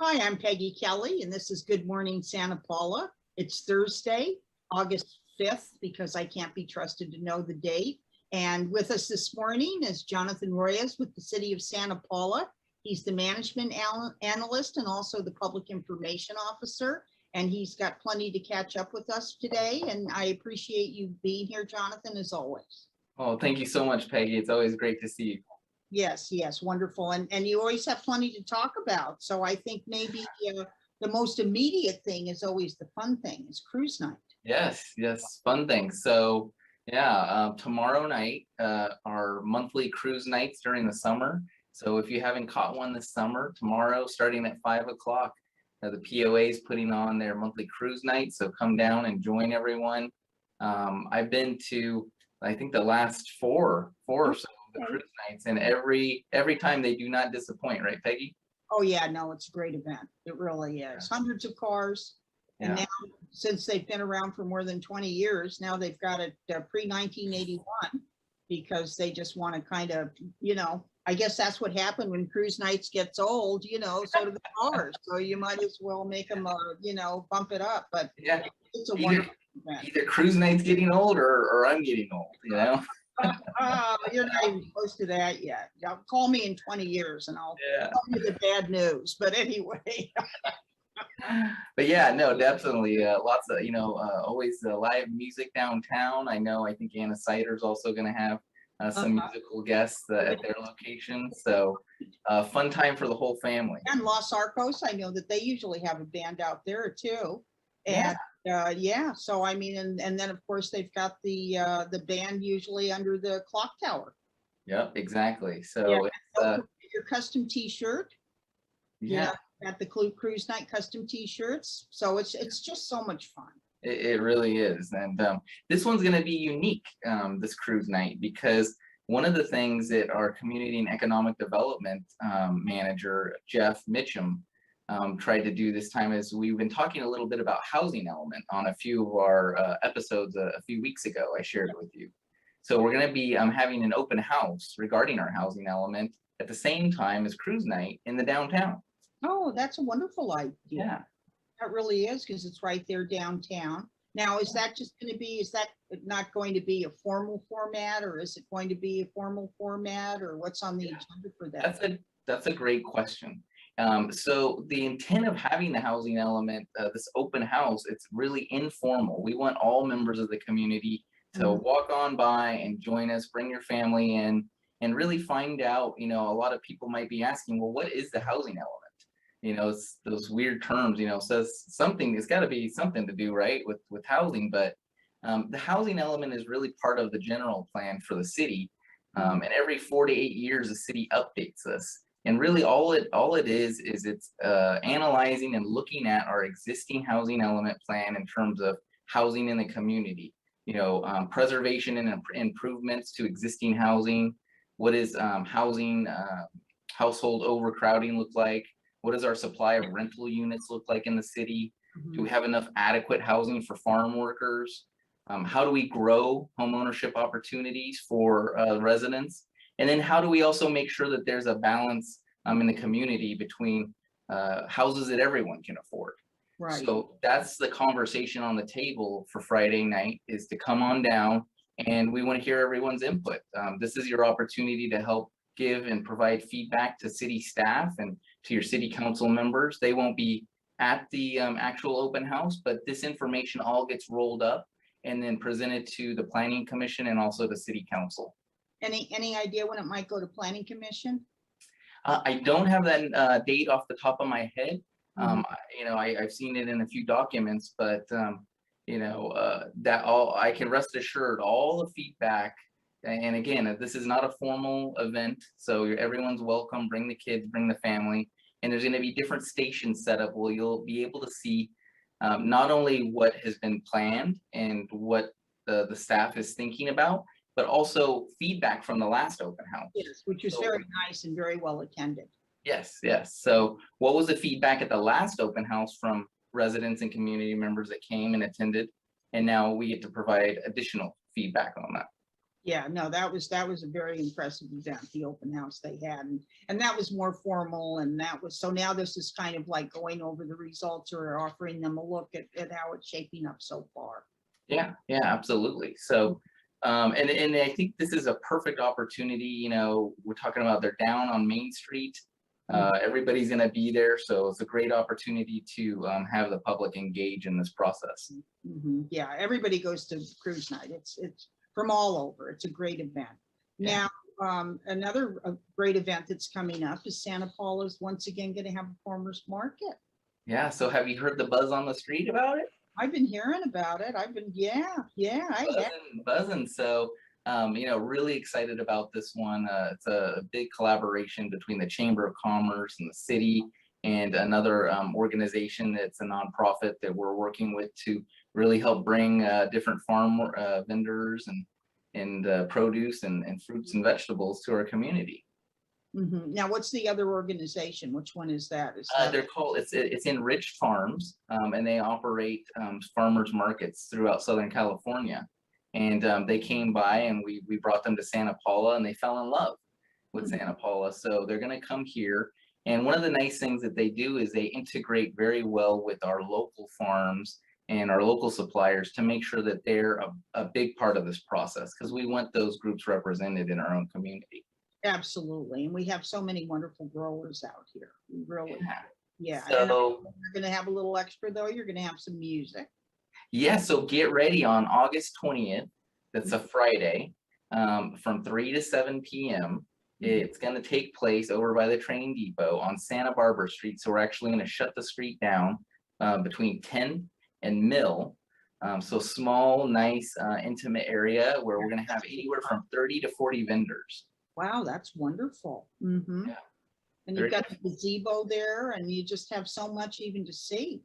Hi, I'm Peggy Kelly, and this is Good Morning Santa Paula. It's Thursday, August 5th, because I can't be trusted to know the date. And with us this morning is Jonathan Royas with the City of Santa Paula. He's the management analyst and also the public information officer. And he's got plenty to catch up with us today. And I appreciate you being here, Jonathan, as always. Oh, thank you so much, Peggy. It's always great to see you. Yes, wonderful. And you always have plenty to talk about. So I think maybe the most immediate thing is always the fun thing, is cruise night. Yes, fun thing. So yeah, tomorrow night, our monthly cruise nights during the summer. So if you haven't caught one this summer, tomorrow starting at 5 o'clock, the POA is putting on their monthly cruise night. So come down and join everyone. I've been to, I think, the last four or so of the cruise nights, and every time they do not disappoint, right, Peggy? Oh yeah, no, it's a great event. It really is. Hundreds of cars. And now, since they've been around for more than 20 years, now they've got it pre-1981, because they just want to kind of, I guess that's what happened when cruise nights gets old, so do the cars. So you might as well make them, bump it up. But yeah, it's a wonderful event. Either cruise night's getting old or I'm getting old, You're not even close to that yet. Call me in 20 years and I'll tell you the bad news. But anyway. But yeah, no, definitely lots of, always live music downtown. I think Anna Sider's also going to have some musical guests at their location. So fun time for the whole family. And Los Arcos, I know that they usually have a band out there too. And so I mean, and then of course they've got the band usually under the clock tower. Yep, exactly. So it's your custom t-shirt. At the cruise night custom t-shirts. So it's just so much fun. It really is. And this one's going to be unique, this cruise night, because one of the things that our community and economic development manager, Jeff Mitchum, tried to do this time is we've been talking a little bit about housing element on a few of our episodes a few weeks ago. I shared it with you. So we're going to be having an open house regarding our housing element at the same time as cruise night in the downtown. Oh, that's a wonderful idea. Yeah, that really is, because it's right there downtown. Now, is that not going to be a formal format, or is it going to be a formal format, or what's on the agenda for that? That's a great question. So the intent of having the housing element, this open house, it's really informal. We want all members of the community to walk on by and join us, bring your family in, and really find out, a lot of people might be asking, well, what is the housing element? It's those weird terms, says something, it's got to be something to do, right, with housing. But the housing element is really part of the general plan for the city. And every 4 to 8 years, the city updates this. And really all it is it's analyzing and looking at our existing housing element plan in terms of housing in the community, preservation and improvements to existing housing. What is housing, household overcrowding look like? What does our supply of rental units look like in the city? Do we have enough adequate housing for farm workers? How do we grow homeownership opportunities for residents? And then how do we also make sure that there's a balance in the community between houses that everyone can afford? Right. So that's the conversation on the table for Friday night, is to come on down, and we want to hear everyone's input. This is your opportunity to help give and provide feedback to city staff and to your city council members. They won't be at the actual open house, but this information all gets rolled up and then presented to the Planning Commission and also the City Council. Any idea when it might go to Planning Commission? I don't have that date off the top of my head. I've seen it in a few documents, but that I can rest assured all the feedback. And again, this is not a formal event, so everyone's welcome. Bring the kids, bring the family, and there's going to be different stations set up where you'll be able to see not only what has been planned and what the staff is thinking about, but also feedback from the last open house. Yes, which was very nice and very well attended. Yes. So what was the feedback at the last open house from residents and community members that came and attended? And now we get to provide additional feedback on that. Yeah, no, that was a very impressive event, the open house they had, and that was more formal, and that was, so now this is kind of like going over the results or offering them a look at how it's shaping up so far. Yeah, yeah, absolutely. So, and I think this is a perfect opportunity. We're talking about they're down on Main Street. Everybody's going to be there, so it's a great opportunity to have the public engage in this process. Yeah, everybody goes to cruise night. It's from all over. It's a great event. Yeah. Now, another great event that's coming up is Santa Paula's once again going to have a farmers market. Yeah. So, have you heard the buzz on the street about it? I've been hearing about it. Yeah, I have. Buzzing. So, really excited about this one. It's a big collaboration between the Chamber of Commerce and the city and another organization that's a nonprofit that we're working with to really help bring different farm vendors and produce and fruits and vegetables to our community. Now, what's the other organization? Which one is that? Is that? They're called, it's Enriched Farms, and they operate farmers markets throughout Southern California. And they came by and we brought them to Santa Paula and they fell in love with Mhm. Santa Paula. So they're going to come here. And one of the nice things that they do is they integrate very well with our local farms and our local suppliers to make sure that they're a big part of this process because we want those groups represented in our own community. Absolutely. And we have so many wonderful growers out here. We really, Yeah. yeah. And So you're going to have a little extra though. You're going to have some music. yeah, so get ready on August 20th. That's a Mm-hmm. Friday, from 3 to 7 p.m. It's going to take place over by the train depot on Santa Barbara Street. So we're actually going to shut the street down between 10 and Mill. So small, nice, intimate area where we're going to have anywhere from 30 to 40 vendors. Wow, that's wonderful. Yeah, And you've very got the gazebo there, and you just have so much even to see.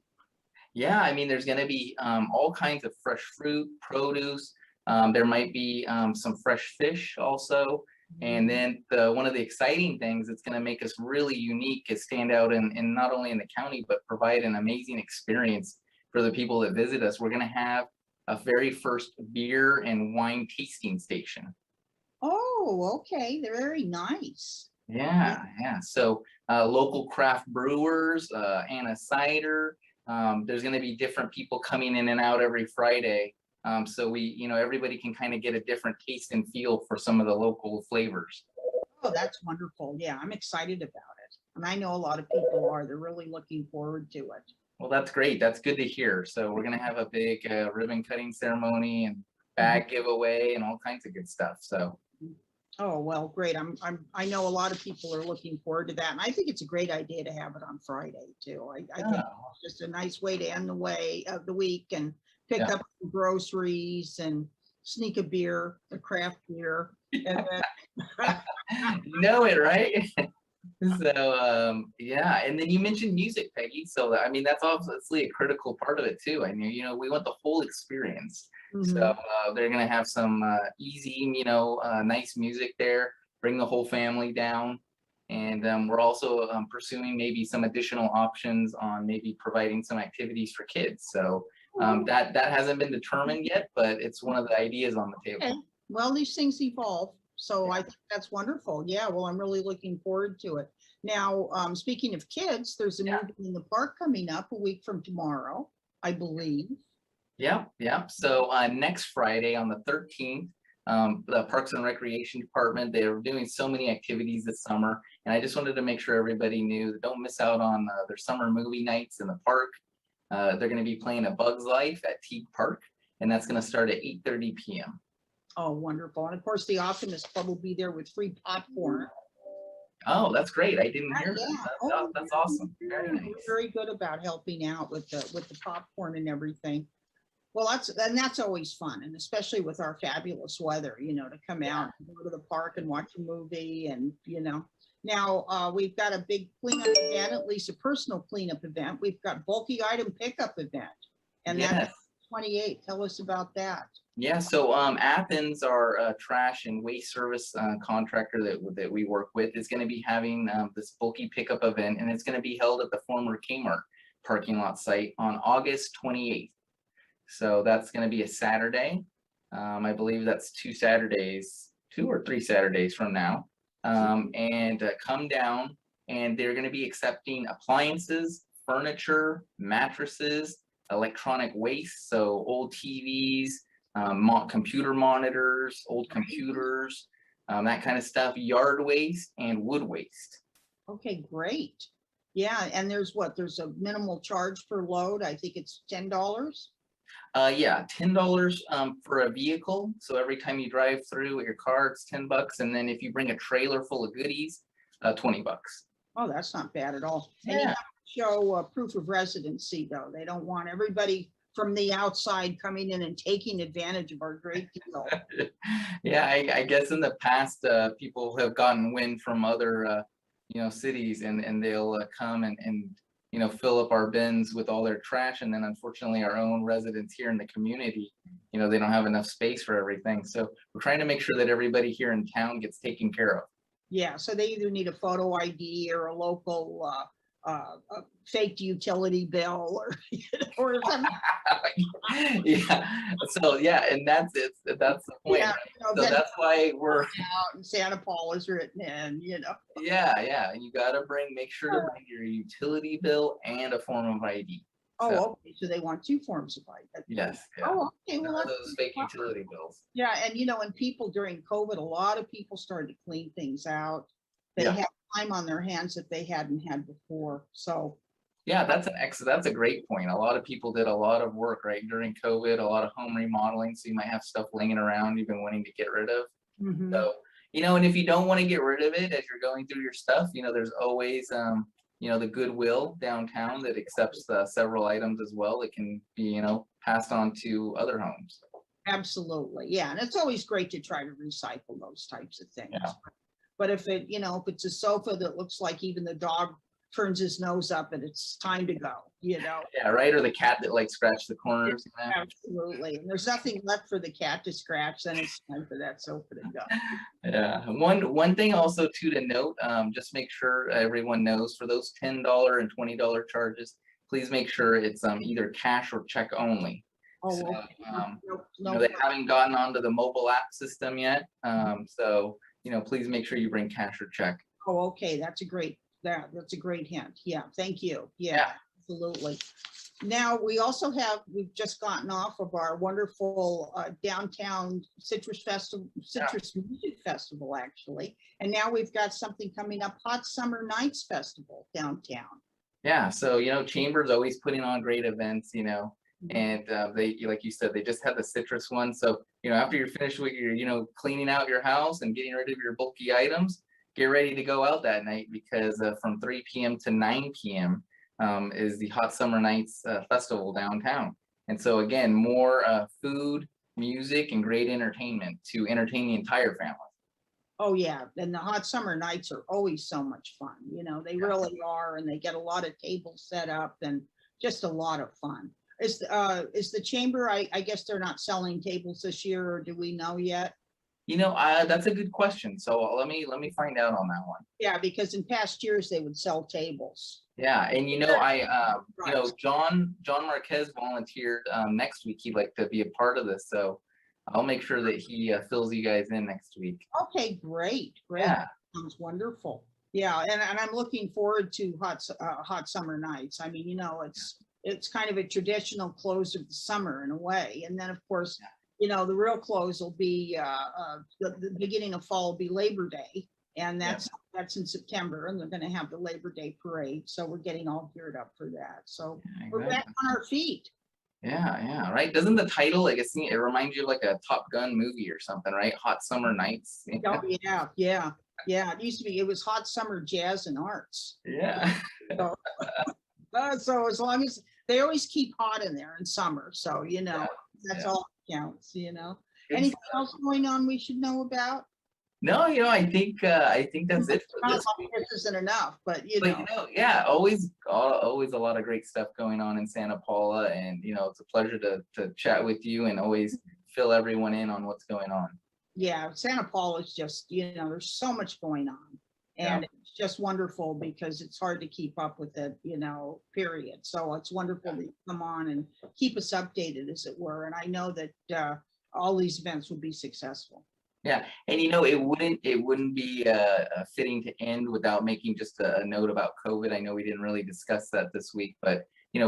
Yeah, I mean, there's going to be all kinds of fresh fruit, produce. There might be some fresh fish also. And then one of the exciting things that's going to make us really unique is stand out in not only in the county, but provide an amazing experience for the people that visit us. We're going to have a very first beer and wine tasting station. Oh, okay. They're very nice. Yeah. So local craft brewers, Anna Cider. There's going to be different people coming in and out every Friday. So everybody can kind of get a different taste and feel for some of the local flavors. Oh, that's wonderful. Yeah, I'm excited about it. And I know a lot of people are. They're really looking forward to it. Well, that's great. That's good to hear. So we're going to have a big ribbon cutting ceremony and bag giveaway and all kinds of good stuff. So. Oh, well, great. I know a lot of people are looking forward to that. And I think it's a great idea to have it on Friday too. I think it's just a nice way to end the week and pick up some groceries and sneak a beer, a craft beer. And then You know it, right? So yeah, and then you mentioned music, Peggy. So I mean that's obviously a critical part of it too. I mean, we want the whole experience. So they're gonna have some easy, nice music there. Bring the whole family down, and we're also pursuing maybe some additional options on maybe providing some activities for kids. So that hasn't been determined yet, but it's one of the ideas on the table. Okay. Well, these things evolve. So I think that's wonderful. Yeah, well, I'm really looking forward to it. Now, speaking of kids, there's a movie in the park coming up a week from tomorrow, I believe. Yeah. So next Friday on the 13th, the Parks and Recreation Department, they're doing so many activities this summer. And I just wanted to make sure everybody knew that don't miss out on their summer movie nights in the park. They're going to be playing A Bug's Life at Teague Park, and that's going to start at 8:30 p.m. Oh, wonderful. And of course, the Optimist Club will be there with free popcorn. Oh, that's great. I didn't hear Yeah. that. That's awesome. Very nice. We're very good about helping out with the popcorn and everything. Well, that's always fun, and especially with our fabulous weather, to come out and go to the park and watch a movie, and Now we've got a big cleanup event, at least a personal cleanup event. We've got bulky item pickup event, and that's 28. Tell us about that. Yeah, so Athens, our trash and waste service contractor that we work with, is going to be having this bulky pickup event, and it's going to be held at the former Kmart parking lot site on August 28th. So that's going to be a Saturday. I believe that's 2 or 3 Saturdays from now. And come down, and they're going to be accepting appliances, furniture, mattresses, electronic waste, so old TVs, computer monitors, old computers, that kind of stuff, yard waste and wood waste. Okay, great. Yeah, and there's a minimal charge per load. I think it's $10. Yeah, $10 for a vehicle. So every time you drive through with your car, it's $10. And then if you bring a trailer full of goodies, $20. Oh, that's not bad at all. And you Yeah. have to show proof of residency, though. They don't want everybody from the outside coming in and taking advantage of our great deal. Yeah, I guess in the past, people have gotten wind from other, cities, and they'll come and fill up our bins with all their trash. And then unfortunately, our own residents here in the community, they don't have enough space for everything. So we're trying to make sure that everybody here in town gets taken care of. Yeah, so they either need a photo ID or a local faked utility bill or something. Yeah. So yeah, and that's it. That's the point. Yeah, Right? So that's why we're out and Santa Paula's written in. yeah. You gotta make sure to bring your utility bill and a form of ID. Oh, So, okay, so they want 2 forms of ID. yes, yeah. Oh, okay, None well, of those fake utility bills. yeah, and and people during COVID, a lot of people started to clean things out. They Yeah. had time on their hands that they hadn't had before. So, Yeah, that's a great point. A lot of people did a lot of work, right, during COVID, a lot of home remodeling. So you might have stuff laying around you've been wanting to get rid of. mhm. So, and if you don't want to get rid of it as you're going through your stuff, there's always the Goodwill downtown that accepts several items as well. It can be, passed on to other homes. Absolutely, yeah, and it's always great to try to recycle those types of things. Yeah. But if if it's a sofa that looks like even the dog turns his nose up and it's time to go. Yeah, right. Or the cat that scratched the corners. Absolutely. And there's nothing left for the cat to scratch, then it's time for that sofa to go. Yeah. One thing also too to note, just make sure everyone knows for those $10 and $20 charges, please make sure it's either cash or check only. Oh, So, okay. No, they haven't gotten onto the mobile app system yet. So, please make sure you bring cash or check. oh, okay. That's a great hint. Yeah, thank you. Yeah, absolutely. Now, we've just gotten off of our wonderful downtown Citrus Music Festival, actually. And now we've got something coming up, Hot Summer Nights Festival downtown. Yeah, so Chamber's always putting on great events, and they, like you said, they just had the citrus one. So after you're finished with your cleaning out your house and getting rid of your bulky items, get ready to go out that night, because from 3 p.m. to 9 p.m. Is the Hot Summer Nights Festival downtown. And so again, more food, music, and great entertainment to entertain the entire family. Oh yeah, and the Hot Summer Nights are always so much fun. They really are, and they get a lot of tables set up and just a lot of fun. Is the chamber? I guess they're not selling tables this year, or do we know yet? That's a good question. So let me find out on that one. Yeah, because in past years they would sell tables. Yeah, and John Marquez volunteered next week. He'd like to be a part of this, so I'll make sure that he fills you guys in next week. Okay, great. Yeah. Sounds wonderful. Yeah, and I'm looking forward to Hot Summer Nights. I mean, it's kind of a traditional close of the summer in a way, and then of course. Yeah. The real close will be the beginning of fall will be Labor Day, and that's in September, and they're going to have the Labor Day parade. So we're getting all geared up for that. So we're back on our feet. Yeah, right. Doesn't the title, it reminds you of like a Top Gun movie or something, right? Hot Summer Nights. Oh yeah. It was Hot Summer Jazz and Arts. Yeah. So as long as they always keep hot in there in summer, so that's all that counts. Anything else going on we should know about? No, I think that's it for this week. This isn't enough, but yeah, always a lot of great stuff going on in Santa Paula, and it's a pleasure to chat with you and always fill everyone in on what's going on. Yeah, Santa Paula is just there's so much going on, and it's just wonderful because it's hard to keep up with it, period. So it's wonderful that you come on and keep us updated, as it were. And I know that all these events will be successful. Yeah, and it wouldn't be fitting to end without making just a note about COVID. I know we didn't really discuss that this week, but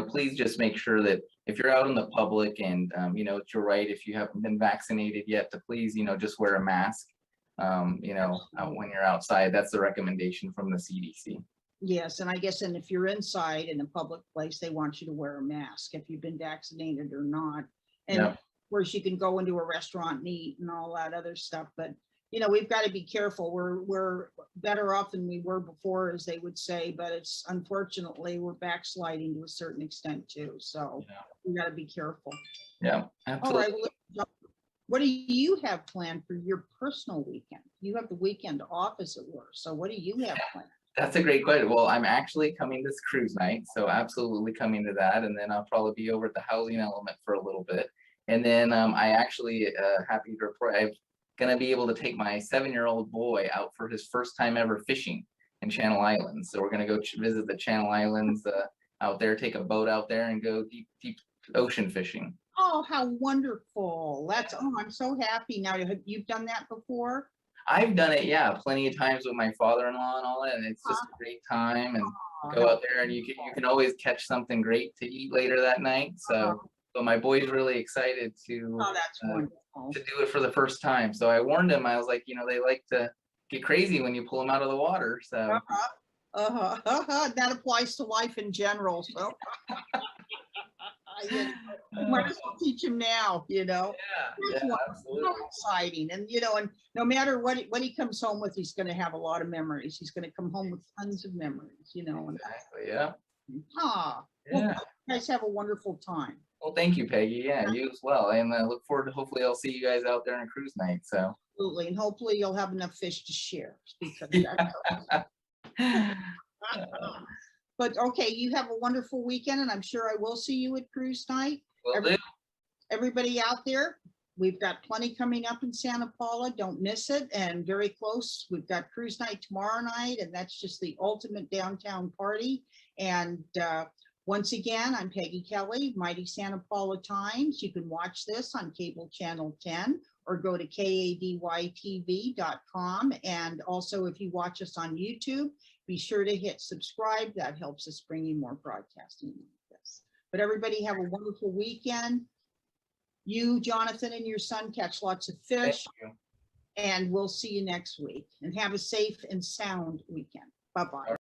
please just make sure that if you're out in the public and it's your right if you haven't been vaccinated yet to please just wear a mask. Out when you're outside. That's the recommendation from the CDC. Yes, and I guess, and if you're inside in a public place, they want you to wear a mask if you've been vaccinated or not. And Yeah. of course, you can go into a restaurant and eat and all that other stuff, but we've got to be careful. We're better off than we were before, as they would say, but it's unfortunately we're backsliding to a certain extent too. So we got to be careful. Yeah, All absolutely. right. Well, what do you have planned for your personal weekend? You have the weekend off, as it were. So what do you have planned? That's a great question. Well, I'm actually coming this cruise night, so absolutely coming to that, and then I'll probably be over at the housing element for a little bit, and then I actually happy to report I'm gonna be able to take my 7-year-old boy out for his first time ever fishing in Channel Islands. So we're gonna go visit the Channel Islands out there, take a boat out there, and go deep ocean fishing. Oh, how wonderful. I'm so happy now. You've done that before? I've done it, yeah, plenty of times with my father-in-law and all that, and it's just a great time. And go out there, and you can always catch something great to eat later that night. So my boy's really excited to That's wonderful. to do it for the first time. So I warned him. I was like, they like to get crazy when you pull them out of the water. So That applies to life in general. So might as well teach him now. yeah, absolutely. How exciting. And and no matter what he comes home with, he's going to have a lot of memories. He's going to come home with tons of memories. Exactly. Yeah. Well, you guys have a wonderful time. Well, thank you, Peggy. Yeah, you as well. And I look forward to hopefully I'll see you guys out there on cruise night. So Absolutely, and hopefully you'll have enough fish to share. Because But okay, you have a wonderful weekend, and I'm sure I will see you at cruise night. will do. Everybody out there, we've got plenty coming up in Santa Paula. Don't miss it. And very close, we've got cruise night tomorrow night, and that's just the ultimate downtown party. And once again, I'm Peggy Kelly, Mighty Santa Paula Times. You can watch this on cable channel 10 or go to kadytv.com. And also, if you watch us on YouTube, be sure to hit subscribe. That helps us bring you more broadcasting like this. But everybody have a wonderful weekend. You, Jonathan, and your son catch lots of fish. Thank you. And we'll see you next week. And have a safe and sound weekend. Bye-bye.